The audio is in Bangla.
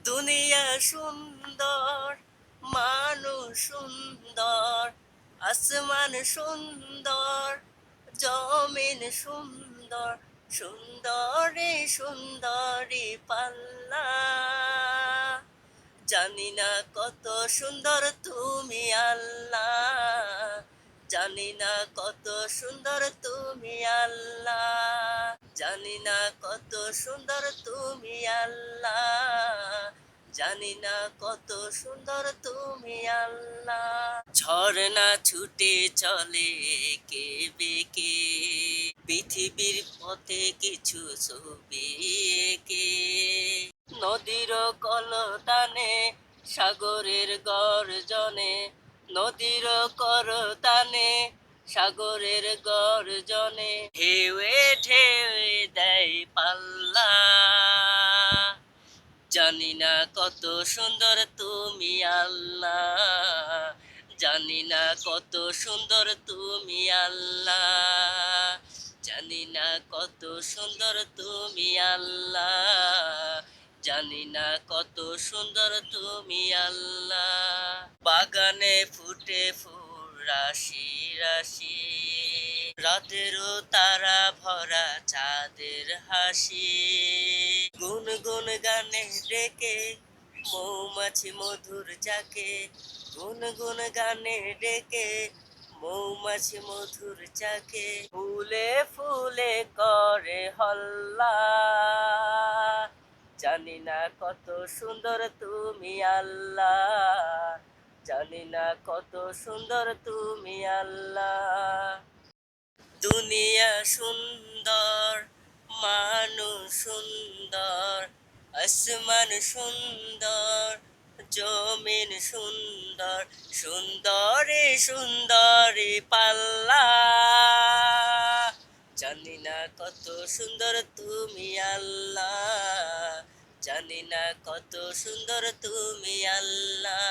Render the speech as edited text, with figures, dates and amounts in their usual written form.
দুনিয়া সুন্দর, মানুষ সুন্দর, আসমান সুন্দর, জমিন সুন্দর, সুন্দরী সুন্দরী পাল্লা। জানি না কত সুন্দর তুমি আল্লাহ, জানি না কত সুন্দর তুমি আল্লাহ, জানি না কত সুন্দর তুমি আল্লাহ, জানি না কত সুন্দর তুমি আল্লাহ। ঝর্ণা ছুটে চলে কে বেকে, পৃথিবীর পথে কিছু ছবি এঁকে। নদীর কলতানে, সাগরের গর্জনে, নদীর করতানে, সাগরের গর্জনে, ঢেউয়ে ঢেউয়ে দেয় পাল্লা। জানি না কত সুন্দর তুমি আল্লাহ, জানি না কত সুন্দর তুমি আল্লাহ, জানি না কত সুন্দর তুমি আল্লাহ, জানি না কত সুন্দর তুমি আল্লাহ। বাগানে ফুটে ফুল রাশি রাশি, রাতেরও তারা ভরা চাঁদের হাসি। গুনগুন গানে ডেকে মৌমাছি মধুর চাকে, গুনগুন গানে ডেকে মৌমাছি মধুর চাকে। ফুলে ফুলে করে হল্লা, জানি না কত সুন্দর তুমি আল্লাহ, জানি না কত সুন্দর তুমি আল্লাহ। দুনিয়া সুন্দর, মানুষ সুন্দর, আসমান সুন্দর, জমিন সুন্দর, সুন্দরী সুন্দরী পাল্লা। জানি না কত সুন্দর তুমি আল্লাহ, জানি না কত সুন্দর তুমি আল্লাহ,